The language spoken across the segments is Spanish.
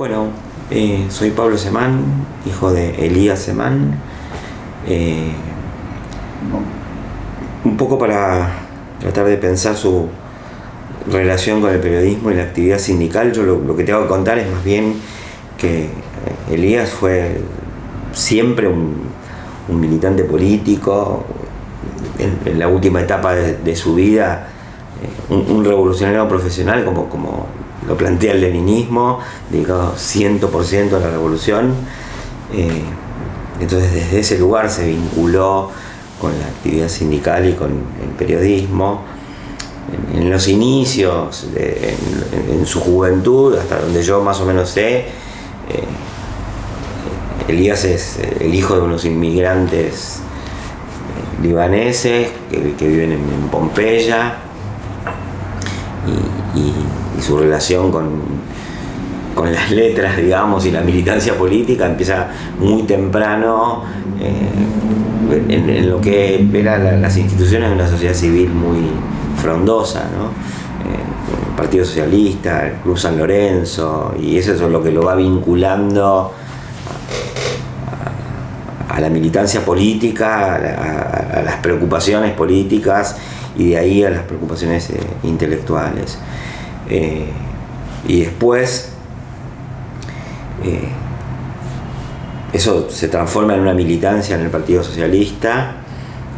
Bueno, soy Pablo Semán, hijo de Elías Semán. Un poco para tratar de pensar su relación con el periodismo y la actividad sindical, yo lo que te hago contar es más bien que Elías fue siempre un militante político, en la última etapa de su vida, un revolucionario profesional, como lo plantea el leninismo, dedicado 100% a la revolución. Entonces desde ese lugar se vinculó con la actividad sindical y con el periodismo. En los inicios, en su juventud, hasta donde yo más o menos sé, Elías es el hijo de unos inmigrantes libaneses que viven en Pompeya, y su relación con las letras, digamos, y la militancia política empieza muy temprano en lo que eran las instituciones de una sociedad civil muy frondosa, ¿no? El Partido Socialista, el Club San Lorenzo, y eso es lo que lo va vinculando a la militancia política, a las preocupaciones políticas, y de ahí a las preocupaciones intelectuales. Y después eso se transforma en una militancia en el Partido Socialista,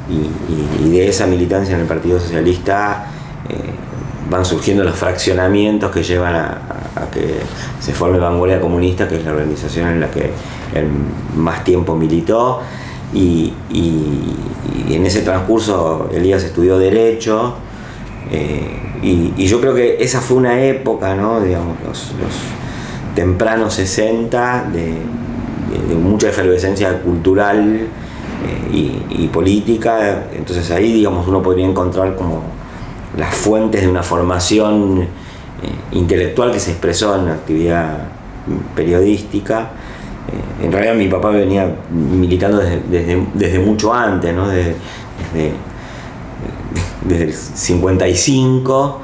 y de esa militancia en el Partido Socialista van surgiendo los fraccionamientos que llevan a que se forme Vanguardia Comunista, que es la organización en la que él más tiempo militó, y en ese transcurso Elías estudió Derecho, y yo creo que esa fue una época, ¿no? Digamos, los tempranos 60 de mucha efervescencia cultural y política. Entonces ahí, digamos, uno podría encontrar como las fuentes de una formación intelectual que se expresó en la actividad periodística. En realidad mi papá venía militando desde mucho antes, ¿no? Desde el 55,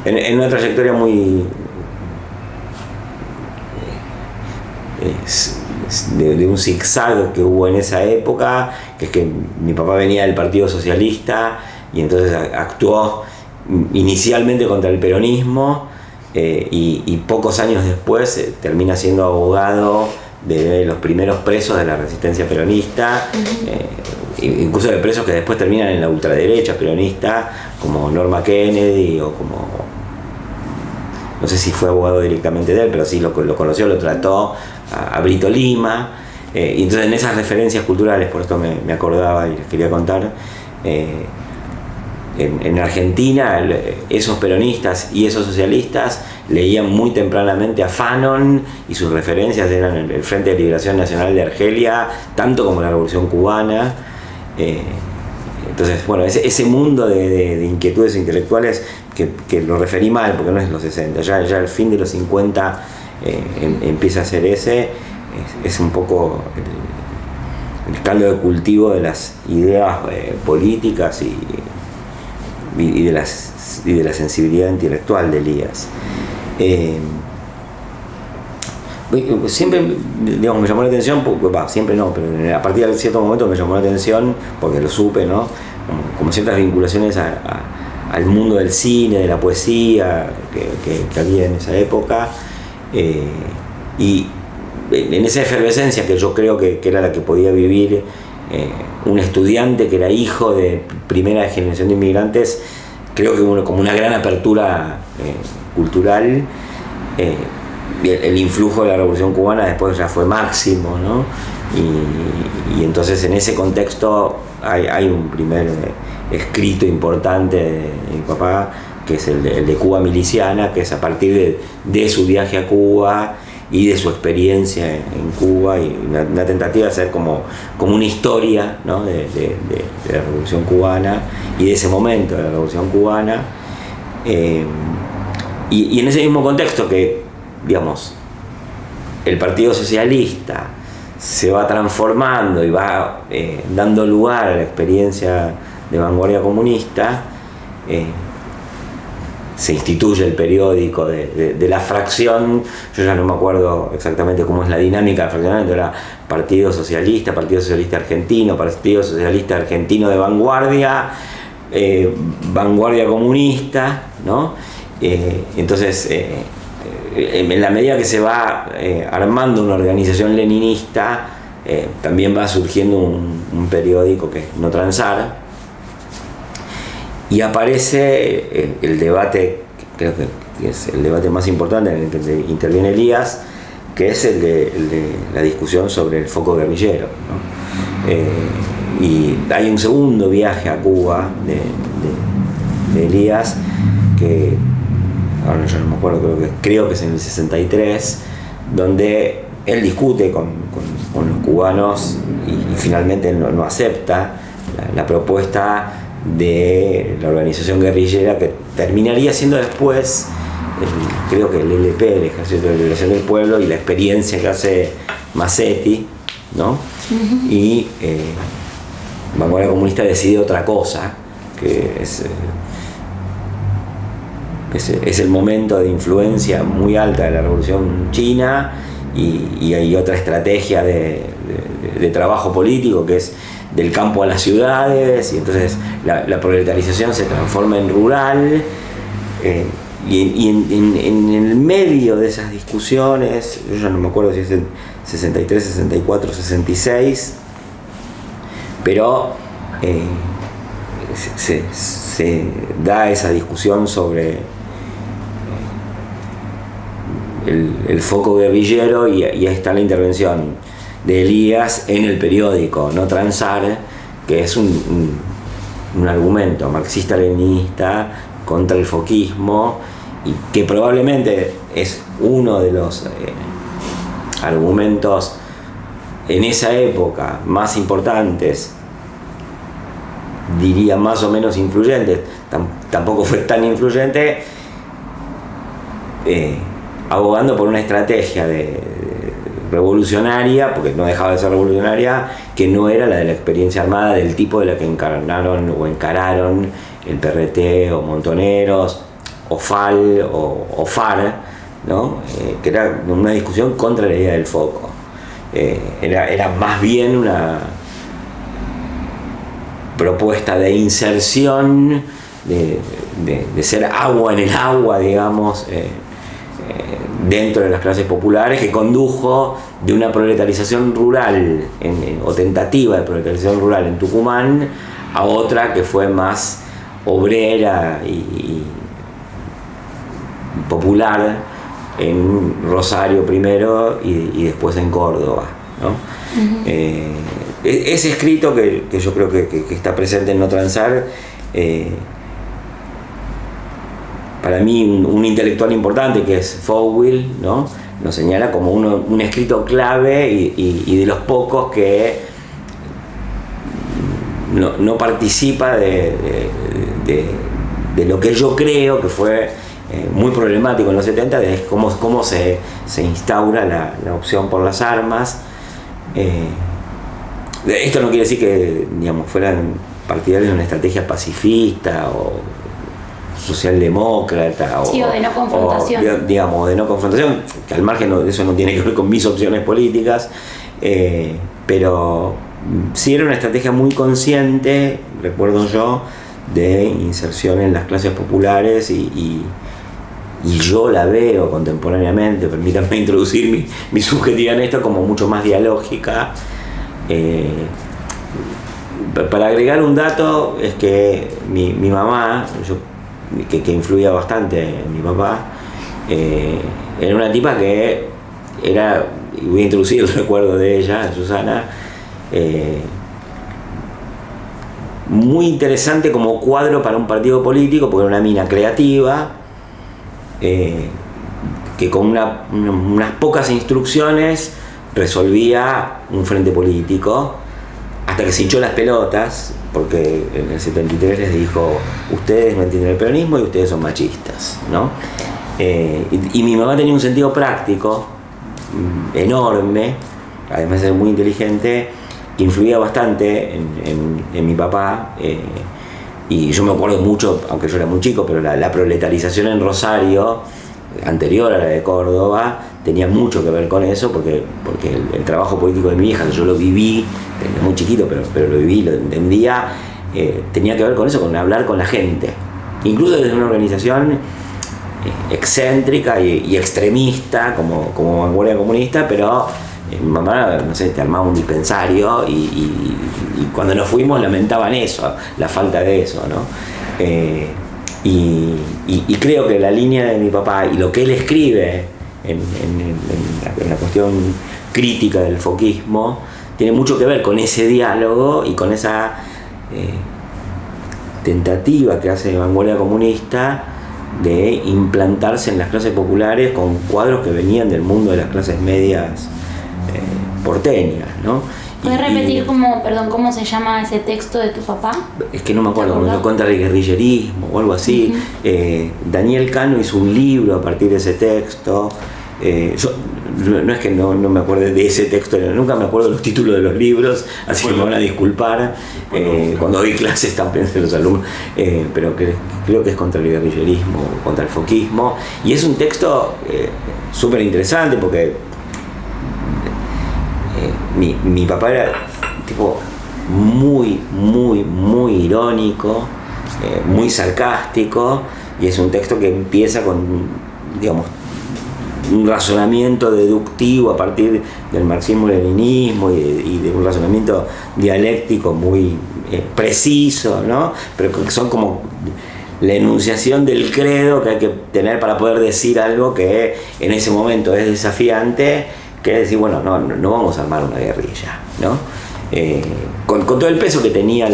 en una trayectoria muy de un zigzag que hubo en esa época, que es que mi papá venía del Partido Socialista y entonces actuó inicialmente contra el peronismo, y pocos años después termina siendo abogado de los primeros presos de la resistencia peronista, incluso de presos que después terminan en la ultraderecha peronista, como Norma Kennedy, o como, no sé si fue abogado directamente de él, pero sí lo conoció, lo trató, a Brito Lima. Y entonces en esas referencias culturales, por esto me acordaba y les quería contar, en Argentina esos peronistas y esos socialistas leían muy tempranamente a Fanon, y sus referencias eran el Frente de Liberación Nacional de Argelia, tanto como la Revolución Cubana. Entonces, bueno, ese mundo de inquietudes intelectuales, que lo referí mal porque no es los 60, ya el fin de los 50 empieza a ser es un poco el caldo de cultivo de las ideas políticas y de la sensibilidad intelectual de Elías. Siempre, digamos, me llamó la atención, siempre no, pero a partir de cierto momento me llamó la atención, porque lo supe, ¿no? Como ciertas vinculaciones al mundo del cine, de la poesía que había en esa época, y en esa efervescencia que yo creo que era la que podía vivir un estudiante que era hijo de primera generación de inmigrantes, creo que como una gran apertura cultural. El influjo de la Revolución Cubana después ya fue máximo, ¿no? Y entonces en ese contexto hay un primer escrito importante de mi papá, que es el de Cuba Miliciana, que es a partir de su viaje a Cuba y de su experiencia en Cuba, y una tentativa de hacer como una historia, ¿no? de la Revolución Cubana y de ese momento de la Revolución Cubana, y en ese mismo contexto que, digamos, el Partido Socialista se va transformando y va dando lugar a la experiencia de Vanguardia Comunista. se instituye el periódico de la fracción. Yo ya no me acuerdo exactamente cómo es la dinámica del fraccionamiento, era Partido Socialista Argentino, Partido Socialista Argentino de Vanguardia, Vanguardia Comunista, ¿no? Entonces, en la medida que se va armando una organización leninista, también va surgiendo un periódico que es No Transar, y aparece el debate, creo que es el debate más importante en el que interviene Elías, que es el de la discusión sobre el foco guerrillero, ¿no? Y hay un segundo viaje a Cuba de Elías, que ahora yo no me acuerdo, creo que es en el 63, donde él discute con los cubanos y finalmente no acepta la propuesta de la organización guerrillera que terminaría siendo después, creo que el LP, el Ejército de Liberación del Pueblo, y la experiencia que hace Massetti, ¿no? Uh-huh. Y Vanguardia Comunista decide otra cosa, que es el momento de influencia muy alta de la Revolución China, y hay otra estrategia de trabajo político que es del campo a las ciudades, y entonces la proletarización se transforma en rural, y en el medio de esas discusiones, yo ya no me acuerdo si es en 63, 64, 66, pero se da esa discusión sobre el foco guerrillero, y ahí está la intervención de Elías en el periódico No Transar, que es un argumento marxista-leninista contra el foquismo, y que probablemente es uno de los argumentos en esa época más importantes, diría más o menos influyentes, tampoco fue tan influyente, abogando por una estrategia revolucionaria, porque no dejaba de ser revolucionaria, que no era la de la experiencia armada del tipo de la que encararon el PRT o Montoneros o FAL o FAR, ¿no? Que era una discusión contra la idea del foco. Era más bien una propuesta de inserción, de ser agua en el agua, digamos, dentro de las clases populares, que condujo de una proletarización rural o tentativa de proletarización rural en Tucumán a otra que fue más obrera y popular en Rosario primero y después en Córdoba, ¿no? Uh-huh. Ese escrito que yo creo que está presente en No Transar, para mí un intelectual importante, que es Fowell, ¿no? Nos señala como un escrito clave y de los pocos que no participa de lo que yo creo que fue muy problemático en los 70, de cómo se instaura la opción por las armas. Esto no quiere decir que, digamos, fueran partidarios de una estrategia pacifista o socialdemócrata, sí, o de no confrontación, de no confrontación, que al margen de eso no tiene que ver con mis opciones políticas, pero sí era una estrategia muy consciente, recuerdo yo, de inserción en las clases populares, y yo la veo contemporáneamente, permítanme introducir mi subjetividad en esto, como mucho más dialógica. Para agregar un dato, es que mi mamá, que influía bastante en mi papá, era una tipa que era, y voy a introducir el recuerdo de ella, Susana, muy interesante como cuadro para un partido político, porque era una mina creativa, que con unas pocas instrucciones resolvía un frente político, hasta que se hinchó las pelotas, porque en el 73 les dijo: ustedes no entienden el peronismo y ustedes son machistas, ¿no? Y mi mamá tenía un sentido práctico enorme, además de ser muy inteligente, que influía bastante en mi papá, Y yo me acuerdo mucho, aunque yo era muy chico, pero la proletarización en Rosario, anterior a la de Córdoba, tenía mucho que ver con eso, porque el trabajo político de mi hija, que yo lo viví, desde muy chiquito, pero lo viví, lo entendía, tenía que ver con eso, con hablar con la gente. Incluso desde una organización excéntrica y extremista, como Vanguardia Comunista, pero mi mamá, no sé, te armaba un dispensario y cuando nos fuimos lamentaban eso, la falta de eso, ¿no? Y creo que la línea de mi papá y lo que él escribe en la cuestión crítica del foquismo tiene mucho que ver con ese diálogo y con esa tentativa que hace Vanguardia Comunista de implantarse en las clases populares con cuadros que venían del mundo de las clases medias porteñas, ¿no? ¿Puedes repetir cómo se llama ese texto de tu papá? Es que no me acuerdo, contra el guerrillerismo o algo así. Daniel Cano hizo un libro a partir de ese texto. Yo no es que no me acuerde de ese texto, nunca me acuerdo de los títulos de los libros, así que me van a disculpar cuando doy clases también de los alumnos, pero creo que es contra el guerrillerismo, contra el foquismo, y es un texto súper interesante porque mi papá era tipo muy irónico, muy sarcástico, y es un texto que empieza con, digamos, un razonamiento deductivo a partir del marxismo-leninismo y de un razonamiento dialéctico muy preciso, ¿no? Pero que son como la enunciación del credo que hay que tener para poder decir algo que en ese momento es desafiante, que es decir, bueno, no vamos a armar una guerrilla, ¿no? Con todo el peso que tenía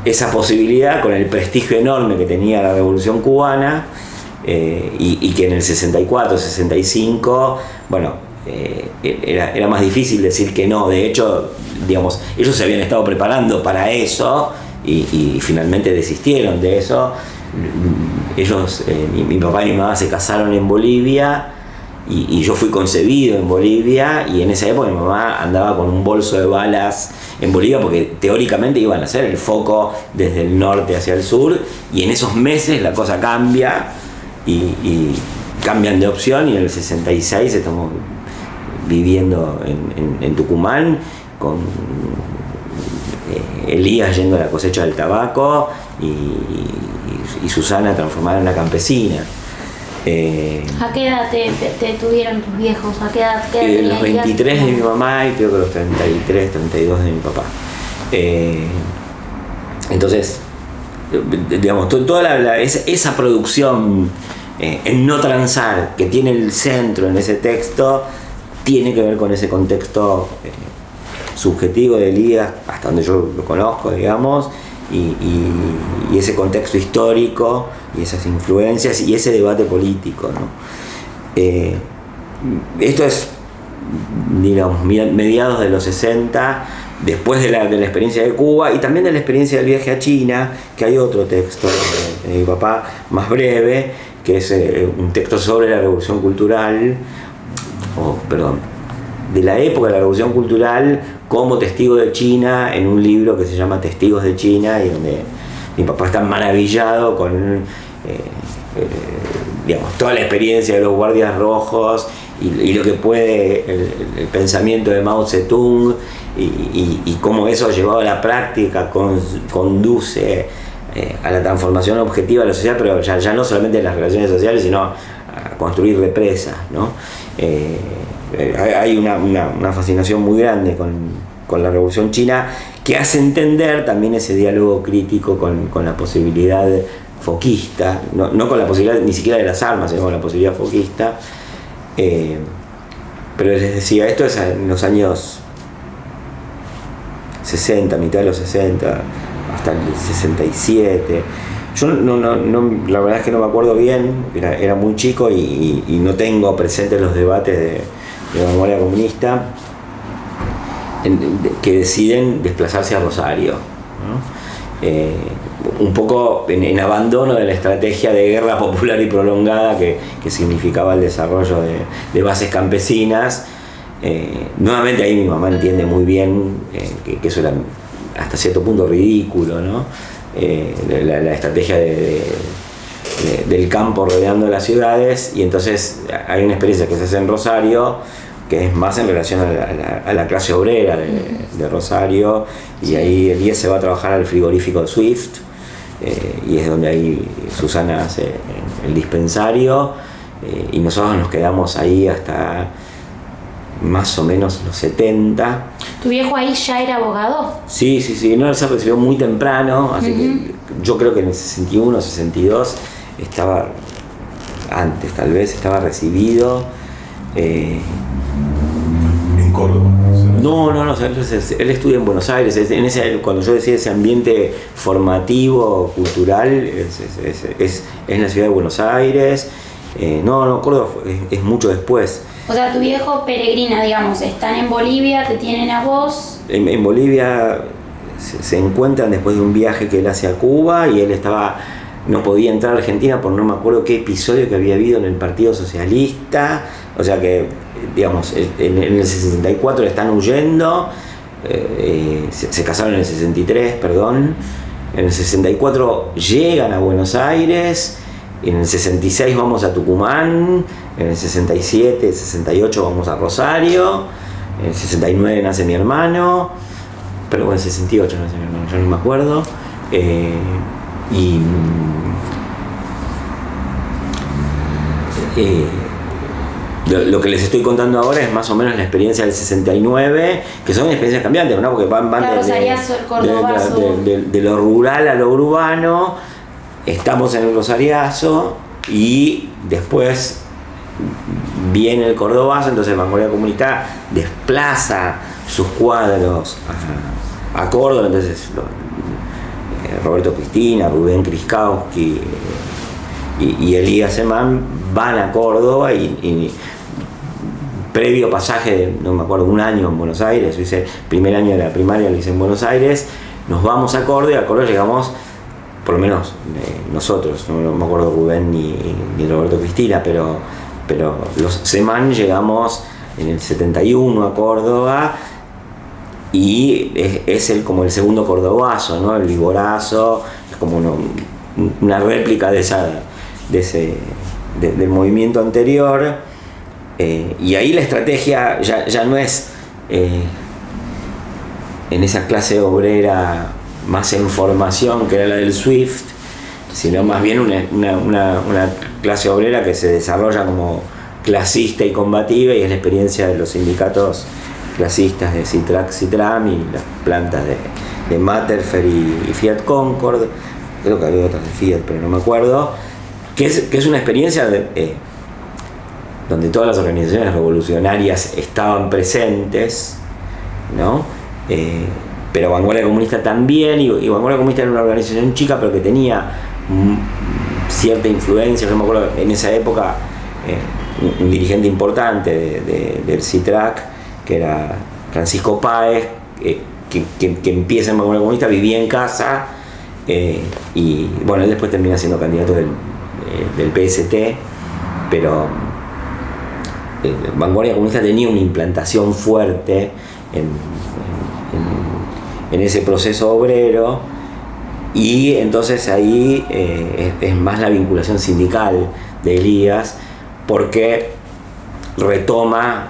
esa posibilidad, con el prestigio enorme que tenía la Revolución Cubana, y que en el 64, 65, bueno, era más difícil decir que no. De hecho, digamos, ellos se habían estado preparando para eso y finalmente desistieron de eso. Ellos, mi papá y mi mamá se casaron en Bolivia y yo fui concebido en Bolivia, y en esa época mi mamá andaba con un bolso de balas en Bolivia porque teóricamente iban a hacer el foco desde el norte hacia el sur, y en esos meses la cosa cambia y cambian de opción, y en el 66 estamos viviendo en Tucumán con Elías yendo a la cosecha del tabaco y Susana transformada en una campesina. ¿A qué edad te tuvieron tus viejos? ¿A qué edad los 23 de mi mamá y creo que los 33, 32 de mi papá. Entonces, digamos, toda esa producción en no transar que tiene el centro en ese texto tiene que ver con ese contexto subjetivo de Elías, hasta donde yo lo conozco, digamos, y ese contexto histórico y esas influencias y ese debate político, ¿no? Esto es, digamos, mediados de los 60, después de la experiencia de Cuba y también de la experiencia del viaje a China, que hay otro texto de mi papá más breve, que es un texto sobre la revolución cultural, de la época de la revolución cultural como testigo de China, en un libro que se llama Testigos de China, y donde mi papá está maravillado con digamos, toda la experiencia de los guardias rojos y lo que puede el pensamiento de Mao Zedong y cómo eso llevado a la práctica conduce a la transformación objetiva de la sociedad, pero ya no solamente en las relaciones sociales, sino a construir represas, ¿no? Hay una fascinación muy grande con la Revolución China, que hace entender también ese diálogo crítico con la posibilidad foquista, no con la posibilidad ni siquiera de las armas, sino con la posibilidad foquista. Pero les decía, esto es en los años 60, mitad de los 60, hasta el 67. Yo la verdad es que no me acuerdo bien, era muy chico y no tengo presentes los debates de Vanguardia Comunista que deciden desplazarse a Rosario, ¿no? Un poco en abandono de la estrategia de guerra popular y prolongada que significaba el desarrollo de bases campesinas. Nuevamente ahí mi mamá entiende muy bien que eso era hasta cierto punto ridículo, ¿no? La estrategia del campo rodeando las ciudades, y entonces hay una experiencia que se hace en Rosario que es más en relación a la clase obrera de Rosario, y ahí Elías se va a trabajar al frigorífico de Swift, y es donde ahí Susana hace el dispensario, y nosotros nos quedamos ahí hasta más o menos los 70. ¿Tu viejo ahí ya era abogado? Sí, no, se recibió muy temprano, así que yo creo que en el 61, 62 estaba, antes tal vez, estaba recibido. ¿En Córdoba? No, él estudia en Buenos Aires. Cuando yo decía ese ambiente formativo, cultural, es en la ciudad de Buenos Aires. Córdoba es mucho después. O sea, tu viejo peregrina, digamos, están en Bolivia, te tienen a vos. En Bolivia se encuentran después de un viaje que él hace a Cuba, y él no podía entrar a Argentina por no me acuerdo qué episodio que había habido en el Partido Socialista. O sea que, digamos, en el 64 están huyendo, se casaron en el 63, perdón. En el 64 llegan a Buenos Aires. En el 66 vamos a Tucumán, en el 67, 68 vamos a Rosario, en el 69 nace mi hermano, pero bueno, en el 68 nace mi hermano, yo no me acuerdo. Lo que les estoy contando ahora es más o menos la experiencia del 69, que son experiencias cambiantes, ¿no? Porque van de lo rural a lo urbano. Estamos en el Rosariazo y después viene el Cordobazo, entonces Vanguardia Comunista desplaza sus cuadros a Córdoba, entonces Roberto Cristina, Rubén Kriskowski y Elías Semán van a Córdoba, y previo pasaje, no me acuerdo, un año en Buenos Aires, yo hice primer año de la primaria, lo hice en Buenos Aires, nos vamos a Córdoba, y a Córdoba llegamos, por lo menos nosotros, no me acuerdo Rubén ni Roberto Cristina, pero los Semán llegamos en el 71 a Córdoba, y es como el segundo cordobazo, ¿no? El Viborazo, es como una réplica del movimiento anterior, y ahí la estrategia ya no es en esa clase obrera más en formación, que era la del Swift, sino más bien una clase obrera que se desarrolla como clasista y combativa, y es la experiencia de los sindicatos clasistas de Citrac, Citram, y las plantas de Materfer y Fiat Concord, creo que había otras de Fiat, pero no me acuerdo, que es una experiencia donde todas las organizaciones revolucionarias estaban presentes, ¿no? Pero Vanguardia Comunista también, y Vanguardia Comunista era una organización chica, pero que tenía cierta influencia. Yo me acuerdo en esa época un dirigente importante del CITRAC, que era Francisco Páez, que empieza en Vanguardia Comunista, vivía en casa, y bueno, él después termina siendo candidato del PST, pero Vanguardia Comunista tenía una implantación fuerte en ese proceso obrero, y entonces ahí es más la vinculación sindical de Elías, porque retoma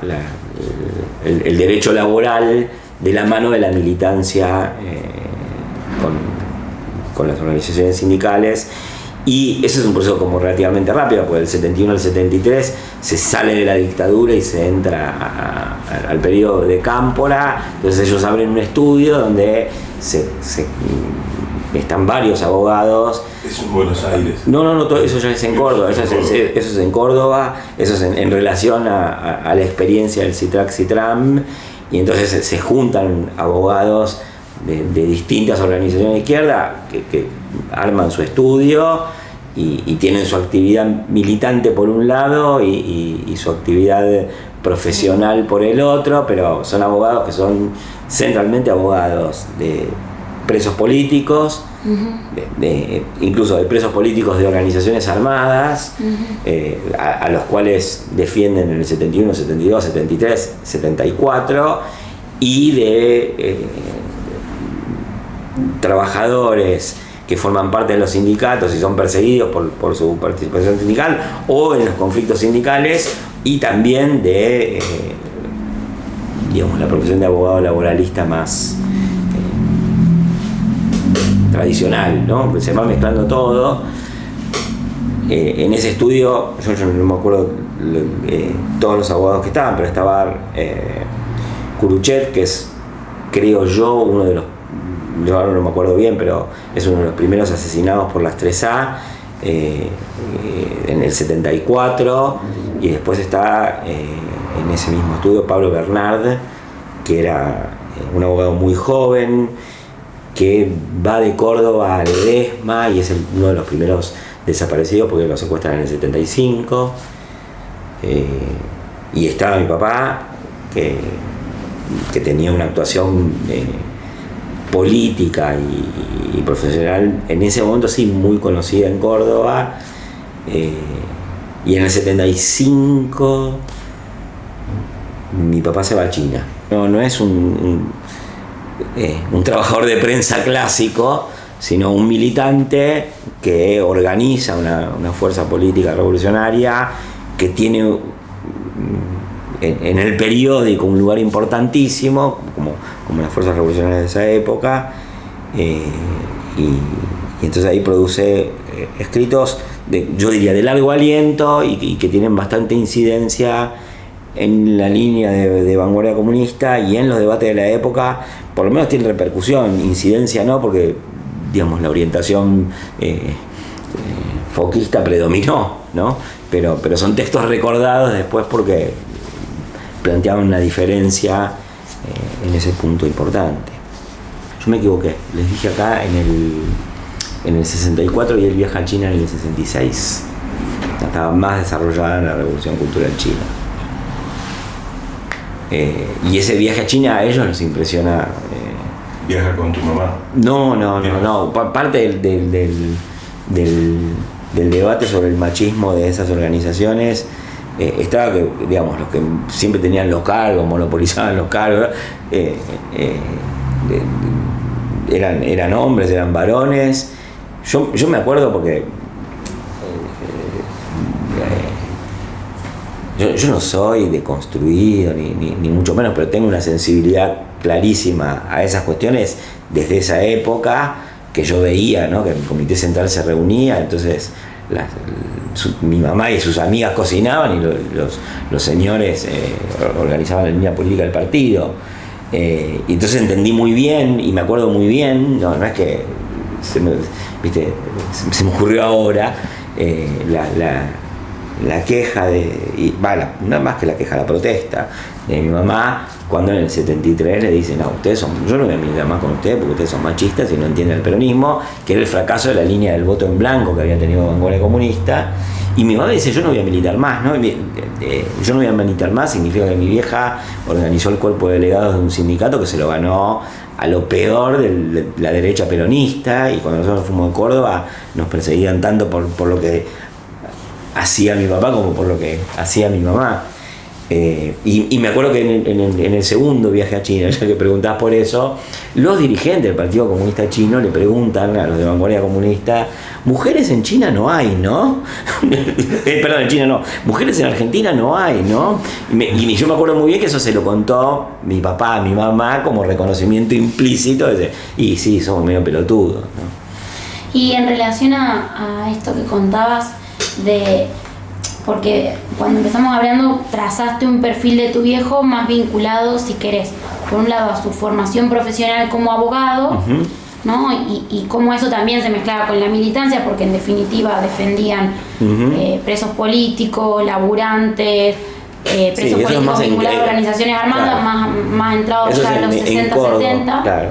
el derecho laboral de la mano de la militancia con las organizaciones sindicales, y ese es un proceso como relativamente rápido, porque del 71 al 73 se sale de la dictadura y se entra al periodo de Cámpora. Entonces ellos abren un estudio donde están varios abogados. ¿Es en Buenos Aires? No, todo eso ya es en Córdoba, eso es en Córdoba, eso es en relación a la experiencia del Citrac-Citram, y entonces se juntan abogados de distintas organizaciones de izquierda que arman su estudio y tienen su actividad militante por un lado y su actividad profesional por el otro, pero son abogados que son centralmente abogados de presos políticos, incluso de presos políticos de organizaciones armadas, a los cuales defienden en el 71, 72, 73, 74, y de trabajadores que forman parte de los sindicatos y son perseguidos por su participación sindical o en los conflictos sindicales, y también de digamos, la profesión de abogado laboralista más tradicional, ¿no? Se va mezclando todo. En ese estudio, yo no me acuerdo todos los abogados que estaban, pero estaba Kuruchet, que es, creo yo, uno de los, yo ahora no me acuerdo bien, pero es uno de los primeros asesinados por las 3A en el 74, y después está en ese mismo estudio Pablo Bernard, que era un abogado muy joven, que va de Córdoba a Ledesma y es uno de los primeros desaparecidos porque lo secuestran en el 75. Y estaba mi papá, que tenía una actuación política y profesional en ese momento sí muy conocida en Córdoba, y en el 75 mi papá se va a China. No es un trabajador de prensa clásico, sino un militante que organiza una fuerza política revolucionaria, que tiene en el periódico un lugar importantísimo, como las fuerzas revolucionarias de esa época, y entonces ahí produce escritos, yo diría, de largo aliento y que tienen bastante incidencia en la línea de vanguardia comunista y en los debates de la época. Por lo menos tiene repercusión, incidencia no, porque digamos la orientación foquista predominó, ¿no? Pero son textos recordados después porque planteaban una diferencia en ese punto importante. Yo me equivoqué, les dije acá en el 64 y él viaja a China en el 66. Estaba más desarrollada en la Revolución Cultural China. Y ese viaje a China a ellos les impresiona. ¿Viaja con tu mamá? No. Parte del debate sobre el machismo de esas organizaciones estaba que, digamos, los que siempre tenían los cargos, monopolizaban los cargos, eran hombres, eran varones. Yo me acuerdo porque yo no soy deconstruido ni mucho menos, pero tengo una sensibilidad clarísima a esas cuestiones desde esa época, que yo veía, ¿no? Que el comité central se reunía, entonces mi mamá y sus amigas cocinaban y los señores organizaban la línea política del partido. Y entonces entendí muy bien y me acuerdo muy bien, no es que se me ocurrió ahora, la queja no más que la queja, la protesta de mi mamá cuando en el 73 le dicen: no, yo no voy a militar más con ustedes porque ustedes son machistas y no entienden el peronismo, que era el fracaso de la línea del voto en blanco que había tenido vanguardia comunista. Y mi mamá dice: yo no voy a militar más, ¿no? Yo no voy a militar más significa que mi vieja organizó el cuerpo de delegados de un sindicato que se lo ganó a lo peor de la derecha peronista, y cuando nosotros fuimos a Córdoba nos perseguían tanto por lo que hacía mi papá como por lo que hacía mi mamá. Y me acuerdo que en el segundo viaje a China, ya que preguntás por eso, los dirigentes del Partido Comunista Chino le preguntan a los de vanguardia comunista: mujeres en China no hay, ¿no? Perdón, en China no, mujeres en Argentina no hay, ¿no? Y yo me acuerdo muy bien que eso se lo contó mi papá a mi mamá como reconocimiento implícito de, y sí, somos medio pelotudos, ¿no? Y en relación a esto que contabas porque cuando empezamos hablando trazaste un perfil de tu viejo más vinculado, si querés, por un lado a su formación profesional como abogado, uh-huh, ¿no? Y cómo eso también se mezclaba con la militancia, porque en definitiva defendían uh-huh, presos políticos, laburantes, presos políticos vinculados a organizaciones armadas, claro, más entrados eso ya a los 60, Córdoba, 70. Claro.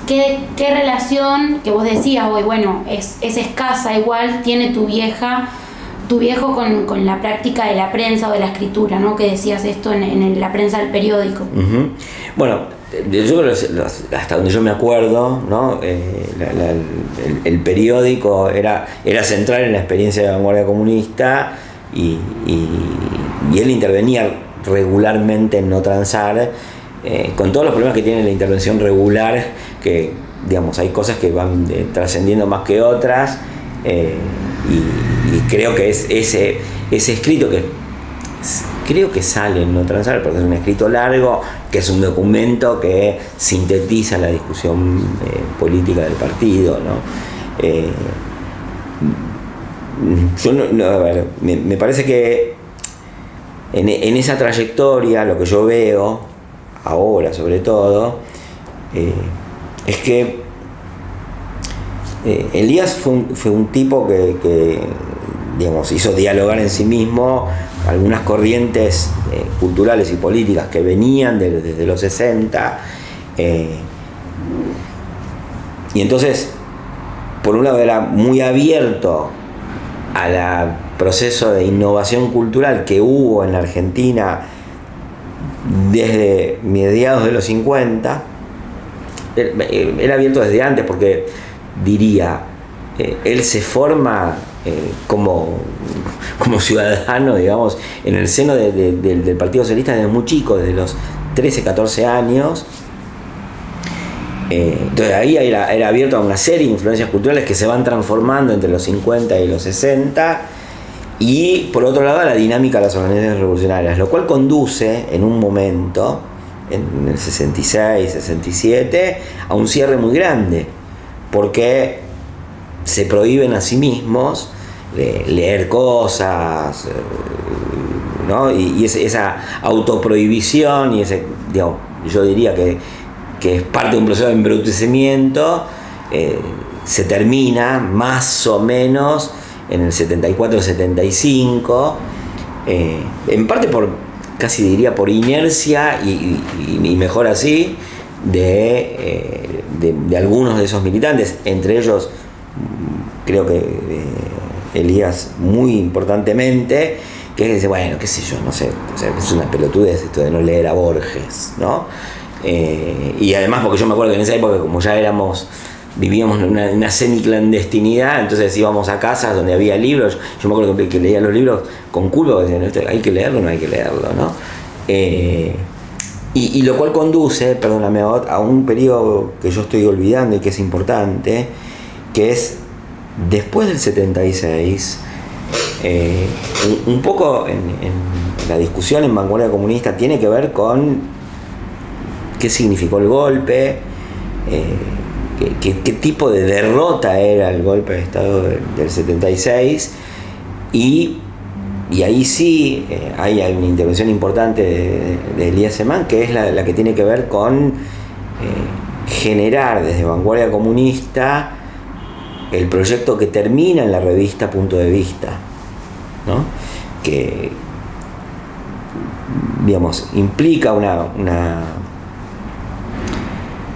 ¿Qué relación que vos decías hoy, bueno, es escasa igual, tiene tu viejo con la práctica de la prensa o de la escritura, ¿no? Que decías esto en la prensa del periódico. Uh-huh. Bueno, yo creo que hasta donde yo me acuerdo, ¿no? El periódico era central en la experiencia de vanguardia comunista y él intervenía regularmente en No Transar, con todos los problemas que tiene la intervención regular, que digamos, hay cosas que van trascendiendo más que otras, y creo que es ese escrito que creo que sale en No Transar, porque es un escrito largo, que es un documento que sintetiza la discusión política del partido, ¿no? Yo a ver, me parece que en esa trayectoria lo que yo veo ahora sobre todo es que Elías fue un tipo que digamos, hizo dialogar en sí mismo algunas corrientes culturales y políticas que venían desde los 60, y entonces por un lado era muy abierto al proceso de innovación cultural que hubo en la Argentina desde mediados de los 50. Era abierto desde antes, porque diría, él se forma como ciudadano, digamos, en el seno del Partido Socialista desde muy chico, desde los 13, 14 años. Entonces ahí era abierto a una serie de influencias culturales que se van transformando entre los 50 y los 60, y por otro lado a la dinámica de las organizaciones revolucionarias, lo cual conduce en un momento, en el 66, 67, a un cierre muy grande, porque se prohíben a sí mismos leer cosas, ¿no? Y esa autoprohibición y ese, digamos, yo diría que es parte de un proceso de embrutecimiento, se termina más o menos en el 74-75, en parte casi diría por inercia y mejor así de algunos de esos militantes, entre ellos creo que Elías muy importantemente, que dice, bueno, qué sé yo, no sé, o sea, es una pelotudez esto de no leer a Borges, ¿no? Y además porque yo me acuerdo que en esa época, como ya vivíamos en una semiclandestinidad, entonces íbamos a casas donde había libros. Yo me acuerdo que leía los libros con culpa, porque decían, hay que leerlo, no hay que leerlo, ¿no? Y lo cual conduce, perdóname, a un periodo que yo estoy olvidando y que es importante, que es después del 76, un poco en la discusión en Vanguardia Comunista tiene que ver con qué significó el golpe, qué tipo de derrota era el golpe de Estado del 76, y ahí sí hay una intervención importante de Elías Semán, que es la que tiene que ver con generar desde Vanguardia Comunista el proyecto que termina en la revista Punto de Vista, ¿no? Que, digamos, implica una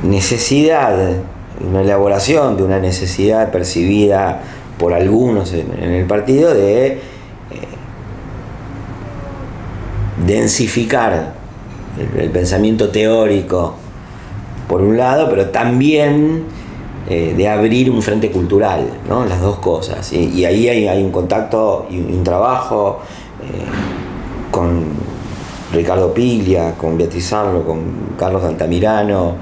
necesidad, una elaboración de una necesidad percibida por algunos en el partido de densificar el pensamiento teórico por un lado, pero también de abrir un frente cultural, ¿no? Las dos cosas, y ahí hay un contacto y un trabajo con Ricardo Piglia, con Beatriz Arlo, con Carlos Altamirano,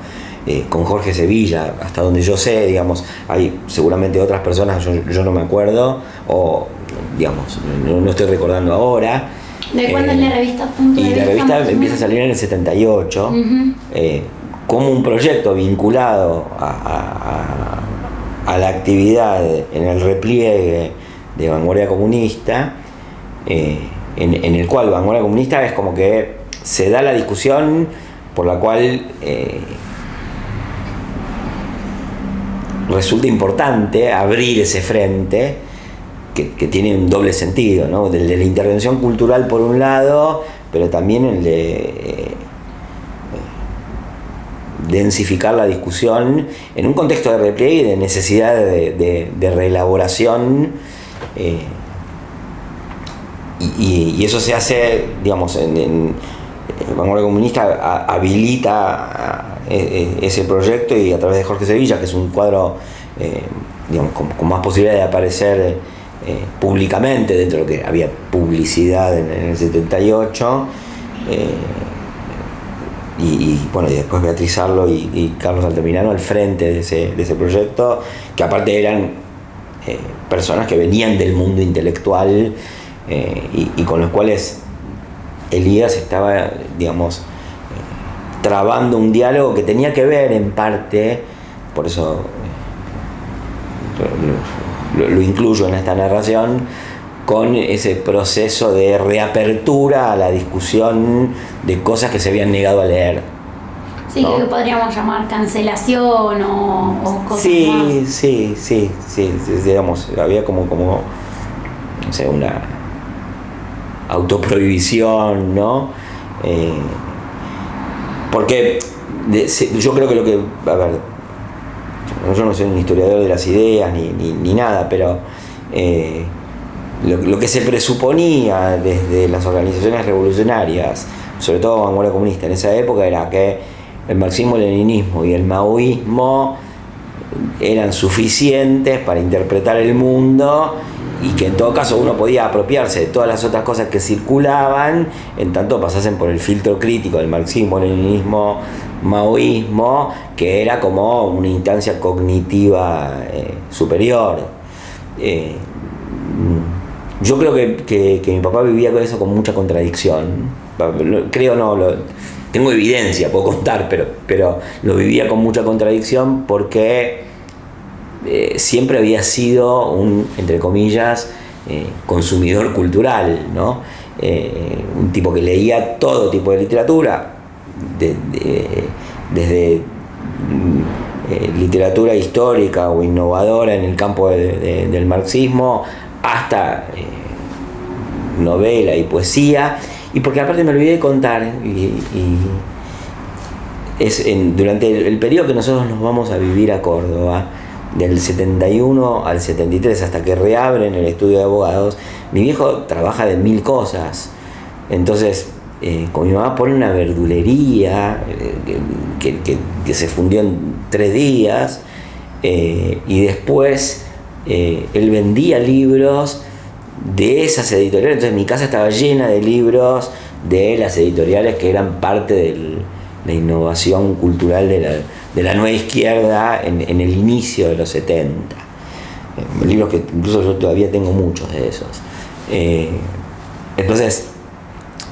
con Jorge Sevilla, hasta donde yo sé, digamos, hay seguramente otras personas, yo no me acuerdo, o digamos, no estoy recordando ahora. ¿De cuándo es la revista Punto de Vista? Y la revista empieza a salir en el 78, como un proyecto vinculado a la actividad en el repliegue de Vanguardia Comunista, en el cual Vanguardia Comunista es como que se da la discusión por la cual resulta importante abrir ese frente que tiene un doble sentido, ¿no? De la intervención cultural por un lado, pero también el de densificar la discusión en un contexto de repliegue y de necesidad de reelaboración, y eso se hace, digamos, en Vanguardia Comunista habilita ese proyecto, y a través de Jorge Sevilla, que es un cuadro digamos, con más posibilidad de aparecer públicamente, dentro de lo que había publicidad en el 78, bueno, y después Beatriz Arlo y Carlos Altamirano al frente de ese proyecto, que aparte eran personas que venían del mundo intelectual y con los cuales Elías estaba, digamos, trabando un diálogo que tenía que ver en parte, por eso lo incluyo en esta narración, con ese proceso de reapertura a la discusión de cosas que se habían negado a leer. Sí, ¿no? Que podríamos llamar cancelación o cosas más. Sí, digamos, había como no sé, una autoprohibición, ¿no? Porque yo creo que lo que, a ver, yo no soy un historiador de las ideas ni nada, pero lo que se presuponía desde las organizaciones revolucionarias, sobre todo Vanguardia Comunista en esa época, era que el marxismo-leninismo y el maoísmo eran suficientes para interpretar el mundo y que en todo caso uno podía apropiarse de todas las otras cosas que circulaban en tanto pasasen por el filtro crítico del marxismo, leninismo, maoísmo, que era como una instancia cognitiva superior. Yo creo que mi papá vivía con eso con mucha contradicción. Tengo evidencia, puedo contar, pero lo vivía con mucha contradicción porque siempre había sido un, entre comillas, consumidor cultural, ¿no? Un tipo que leía todo tipo de literatura, desde literatura histórica o innovadora en el campo del marxismo hasta novela y poesía, y porque aparte me olvidé de contar, durante el periodo que nosotros nos vamos a vivir a Córdoba, del 71 al 73, hasta que reabren el estudio de abogados, mi viejo trabaja de 1000 cosas. Entonces, con mi mamá pone una verdulería que se fundió en 3 días, y después él vendía libros de esas editoriales. Entonces mi casa estaba llena de libros de las editoriales que eran parte de la innovación cultural de la nueva izquierda en el inicio de los 70. Libros que incluso yo todavía tengo muchos de esos. Entonces,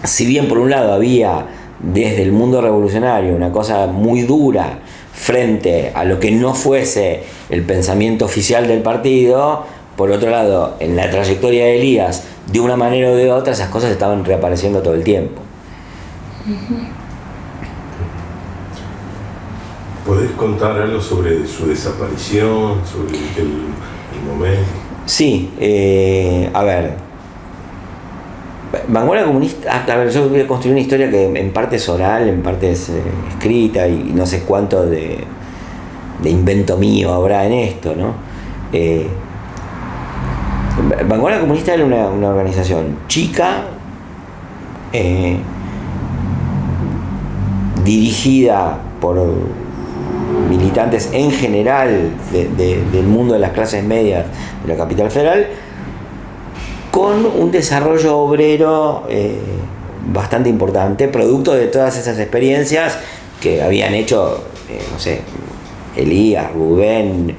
si bien por un lado había desde el mundo revolucionario una cosa muy dura frente a lo que no fuese el pensamiento oficial del partido, por otro lado, en la trayectoria de Elías, de una manera o de otra, esas cosas estaban reapareciendo todo el tiempo. ¿Podés contar algo sobre su desaparición, sobre el momento? Sí, a ver. Vanguardia Comunista, a ver, yo voy a construir una historia que en parte es oral, en parte es escrita, y no sé cuánto de invento mío habrá en esto, ¿no? Vanguardia Comunista era una organización chica, dirigida por militantes en general del mundo de las clases medias de la capital federal, con un desarrollo obrero bastante importante, producto de todas esas experiencias que habían hecho, no sé, Elías, Rubén,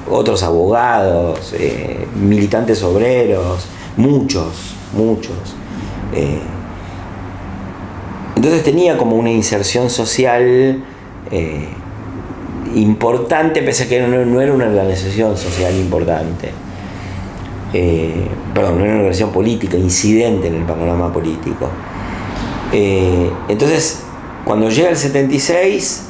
otros abogados, militantes obreros, muchos. Entonces tenía como una inserción social importante, pese a que no era una organización social importante. No era una organización política, incidente en el panorama político. Entonces, cuando llega el 76,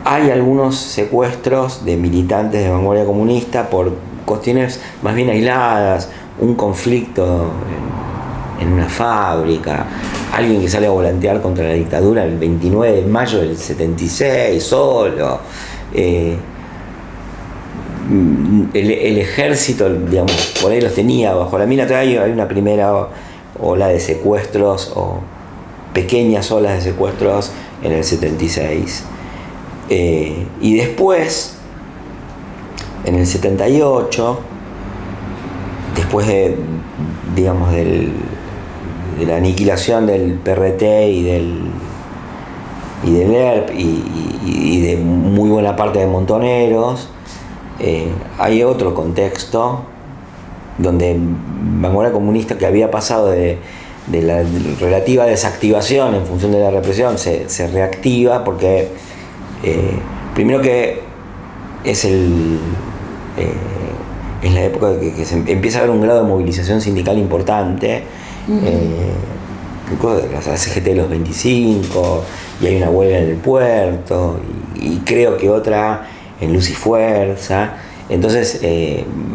hay algunos secuestros de militantes de Vanguardia Comunista por cuestiones más bien aisladas, un conflicto en una fábrica, alguien que sale a volantear contra la dictadura el 29 de mayo del 76 solo. El ejército, digamos, por ahí los tenía bajo la mira. Hay una primera ola de secuestros o pequeñas olas de secuestros en el 76. Y después, en el 78, después de de la aniquilación del PRT y del ERP y de muy buena parte de Montoneros, hay otro contexto donde Vanguardia Comunista, que había pasado de la relativa desactivación en función de la represión, se reactiva porque primero que es la época que se empieza a haber un grado de movilización sindical importante, la CGT de los 25, y hay una huelga en el puerto, y creo que otra en Luz y Fuerza. Entonces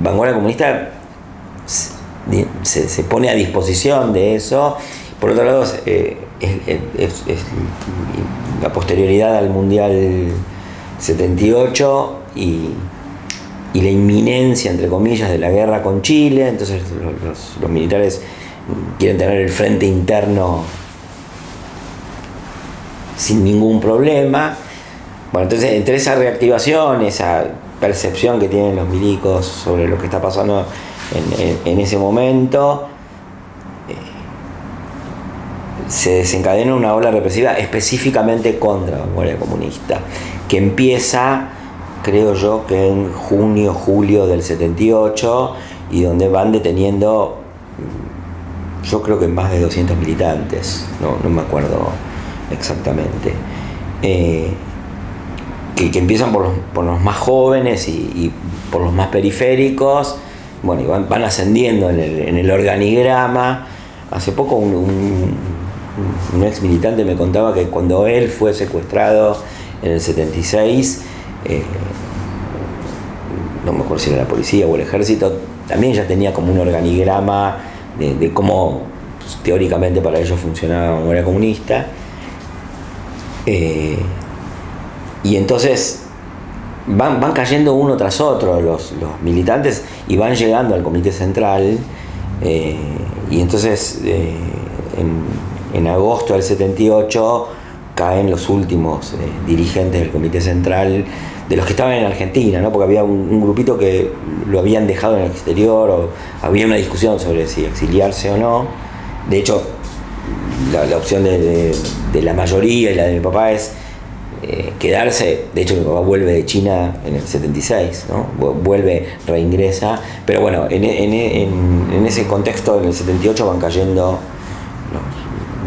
Vanguardia Comunista se pone a disposición de eso. Por otro lado, es la posterioridad al Mundial 78 y la inminencia, entre comillas, de la guerra con Chile. Entonces los militares quieren tener el frente interno sin ningún problema. Bueno, entonces entre esa reactivación, esa percepción que tienen los milicos sobre lo que está pasando en ese momento, se desencadena una ola represiva específicamente contra la Vanguardia Comunista, que empieza, creo yo, que en junio, julio del 78, y donde van deteniendo, yo creo que más de 200 militantes, no me acuerdo exactamente, que empiezan por los más jóvenes y por los más periféricos, bueno, y van ascendiendo en el organigrama. Hace poco un ex militante me contaba que cuando él fue secuestrado en el 76, no me acuerdo si era la policía o el ejército, también ya tenía como un organigrama de cómo, pues, teóricamente para ellos funcionaba la Vanguardia Comunista. Y entonces van cayendo uno tras otro los militantes y van llegando al Comité Central, y entonces en agosto del 78 caen los últimos dirigentes del Comité Central, de los que estaban en Argentina, ¿no? Porque había un grupito que lo habían dejado en el exterior, o había una discusión sobre si exiliarse o no. De hecho, la opción de la mayoría y la de mi papá es quedarse. De hecho, mi papá vuelve de China en el 76, ¿no? Vuelve, reingresa, pero bueno, en ese contexto, en el 78 van cayendo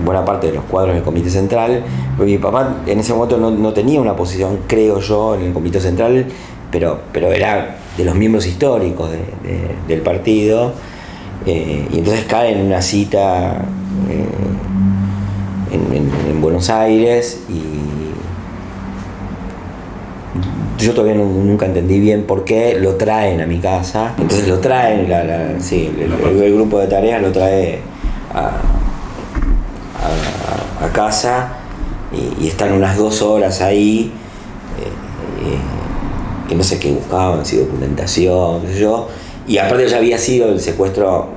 buena parte de los cuadros del Comité Central. Mi papá en ese momento no tenía una posición, creo yo, en el Comité Central, pero era de los miembros históricos del partido, y entonces cae en una cita en Buenos Aires, y yo todavía nunca entendí bien por qué lo traen a mi casa. Entonces lo traen, el grupo de tareas lo trae a casa, y están unas 2 horas ahí, que no sé qué buscaban, si documentación, qué sé yo. Y aparte ya había sido el secuestro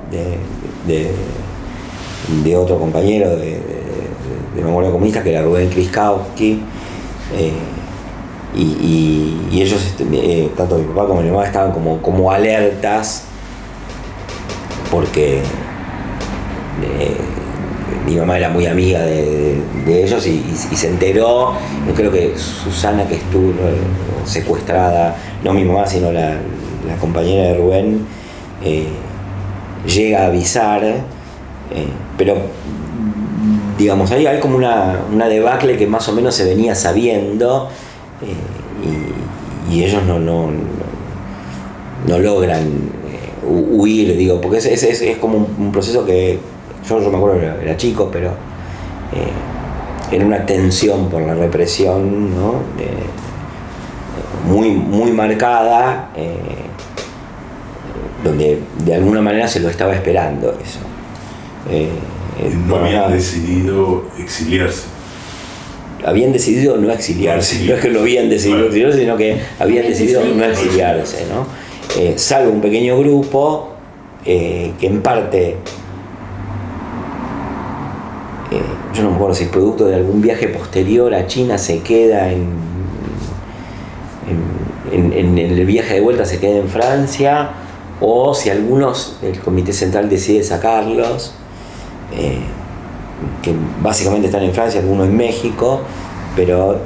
de otro compañero de Vanguardia Comunista, que era Rubén Kriskowski, y ellos, tanto mi papá como mi mamá, estaban como alertas, porque mi mamá era muy amiga de ellos, y se enteró. Yo creo que Susana, que estuvo secuestrada, no mi mamá, sino la compañera de Rubén, llega a avisar, pero digamos, hay como una debacle que más o menos se venía sabiendo, y ellos no logran huir, digo, porque es como un proceso que yo me acuerdo, era chico, pero era una tensión por la represión, ¿no? Muy, muy marcada, donde de alguna manera se lo estaba esperando eso. No habían decidido exiliarse. Habían decidido no exiliarse, no es que lo habían decidido exiliarse, sino que habían decidido no exiliarse, ¿no? Salvo un pequeño grupo que en parte, yo no me acuerdo si es producto de algún viaje posterior a China, se queda en el viaje de vuelta, se queda en Francia, o si algunos, el Comité Central decide sacarlos, que básicamente están en Francia, algunos en México, pero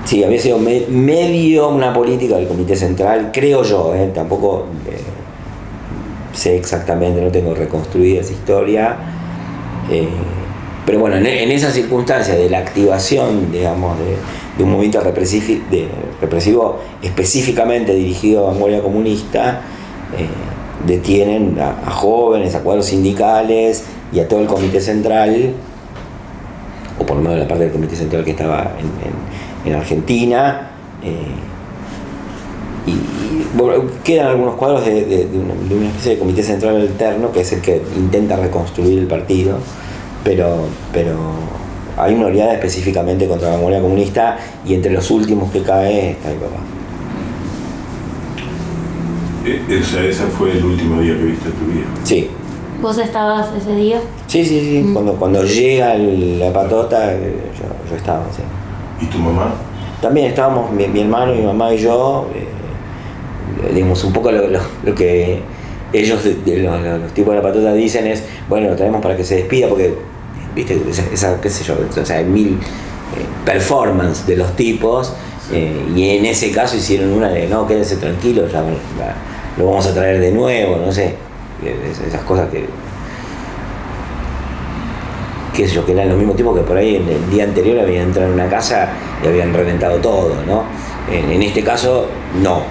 sí, había sido medio una política del Comité Central, creo yo, tampoco sé exactamente, no tengo reconstruida esa historia, pero bueno, en esa circunstancia de la activación, digamos, de un movimiento represivo específicamente dirigido a vanguardia comunista, detienen a jóvenes, a cuadros sindicales y a todo el Comité Central, o por lo menos la parte del Comité Central que estaba en Argentina, y bueno, quedan algunos cuadros de una especie de Comité Central alterno, que es el que intenta reconstruir el partido, pero hay una oleada específicamente contra la vanguardia comunista, y entre los últimos que cae está mi papá. O sea, ese fue el último día que viste a tu viejo. Sí. ¿Vos estabas ese día? Sí. Cuando llega la patota, yo estaba, sí. ¿Y tu mamá? También estábamos mi hermano, mi mamá y yo, digamos, un poco lo que ellos, los tipos de la patota, dicen es, bueno, lo traemos para que se despida, porque, viste, esa qué sé yo, o sea, hay mil performance de los tipos, y en ese caso hicieron una de, no, quédense tranquilos, ya lo vamos a traer de nuevo, no sé, esas cosas que qué sé yo, que eran los mismos tipos que por ahí en el día anterior habían entrado en una casa y habían reventado todo, ¿no? En este caso, no.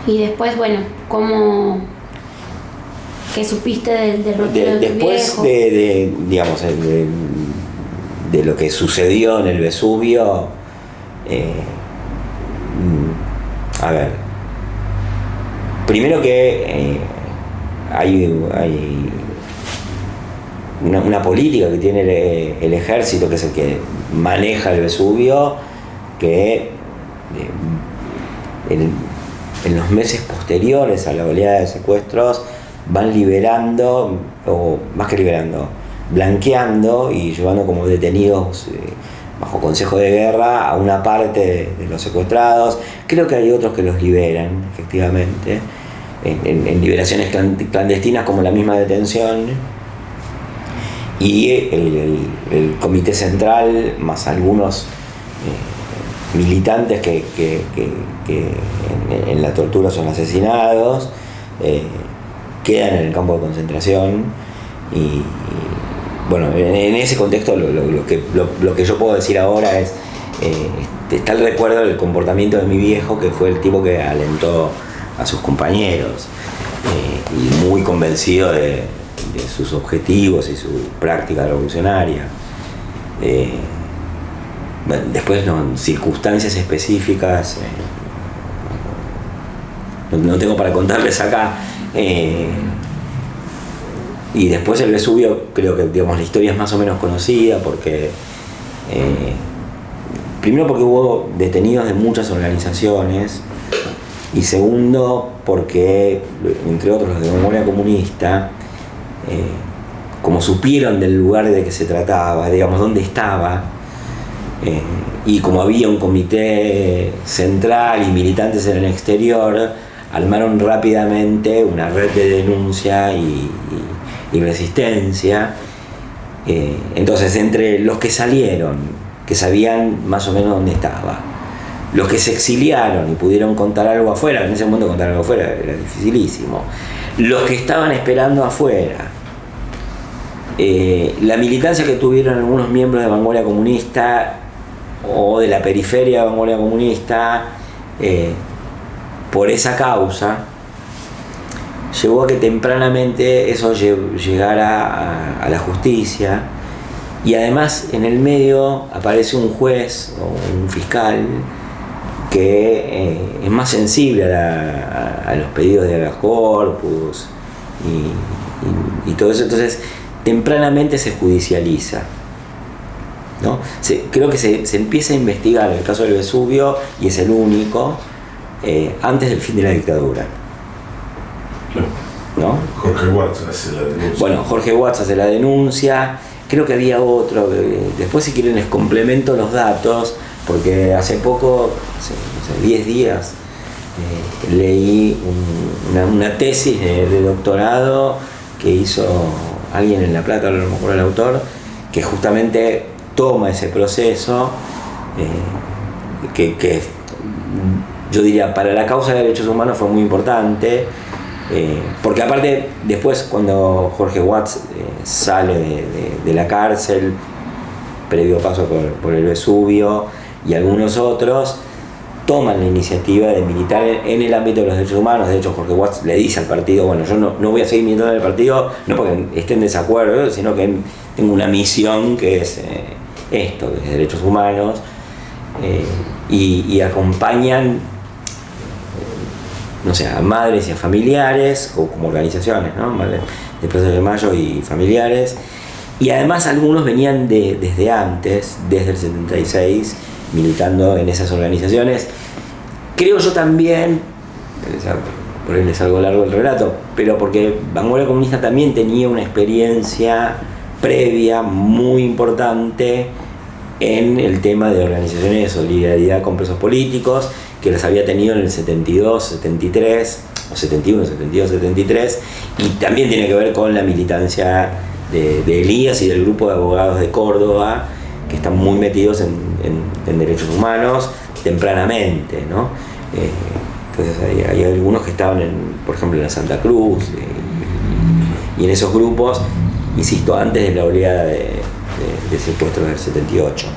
Y después, bueno, ¿qué supiste del derrotero de tu después viejo? Digamos, de lo que sucedió en el Vesubio, a ver, primero que hay una política que tiene el ejército, que es el que maneja el Vesubio, que en los meses posteriores a la oleada de secuestros van liberando, o más que liberando, blanqueando y llevando como detenidos bajo consejo de guerra a una parte de los secuestrados. Creo que hay otros que los liberan, efectivamente, en liberaciones clandestinas, como la misma detención. Y el Comité Central, más algunos militantes que en la tortura son asesinados, quedan en el campo de concentración. Y bueno, en ese contexto lo que yo puedo decir ahora es, está el recuerdo del comportamiento de mi viejo, que fue el tipo que alentó a sus compañeros, y muy convencido de sus objetivos y su práctica revolucionaria. Después, en circunstancias específicas, no tengo para contarles acá. Y después el Vesubio, creo que, digamos, la historia es más o menos conocida, porque primero porque hubo detenidos de muchas organizaciones, y segundo porque, entre otros, los de memoria comunista, como supieron del lugar de que se trataba, digamos, dónde estaba, y como había un comité central y militantes en el exterior, armaron rápidamente una red de denuncia y resistencia. Entonces, entre los que salieron, que sabían más o menos dónde estaba, los que se exiliaron y pudieron contar algo afuera, en ese momento contar algo afuera era dificilísimo, los que estaban esperando afuera, la militancia que tuvieron algunos miembros de vanguardia comunista o de la periferia de vanguardia comunista, por esa causa, llevó a que tempranamente eso llegara a la justicia. Y además, en el medio aparece un juez o un fiscal que es más sensible a los pedidos de habeas corpus y todo eso. Entonces, tempranamente se judicializa, ¿no? Creo que se empieza a investigar el caso del Vesubio, y es el único, antes del fin de la dictadura, ¿no? Jorge Watts hace la denuncia. Bueno, Jorge Watts hace la denuncia. Creo que había otro, después si quieren les complemento los datos, porque hace poco, hace 10 días, leí una tesis de doctorado que hizo alguien en La Plata, ahora no me acuerdo el autor, que justamente toma ese proceso que yo diría para la causa de derechos humanos fue muy importante, porque aparte después cuando Jorge Watts sale de la cárcel, previo paso por el Vesubio y algunos otros, toman la iniciativa de militar en el ámbito de los derechos humanos. De hecho, Jorge Watts le dice al partido, bueno, yo no voy a seguir militando en el partido, no porque esté en desacuerdo, sino que tengo una misión que es esto, que es derechos humanos, y acompañan, no sé, a madres y a familiares, como organizaciones, ¿no? Madres de Plaza de Mayo y familiares, y además algunos venían desde antes, desde el 76, militando en esas organizaciones. Creo yo también, por ahí les salgo largo el relato, pero porque Vanguardia Comunista también tenía una experiencia previa muy importante en el tema de organizaciones de solidaridad con presos políticos, que las había tenido en el 72, 73, o 71, 72, 73, y también tiene que ver con la militancia de Elías y del grupo de abogados de Córdoba, que están muy metidos en derechos humanos tempranamente, ¿no? Entonces hay algunos que estaban, por ejemplo, en la Santa Cruz, y en esos grupos, insisto, antes de la oleada de secuestros del 78.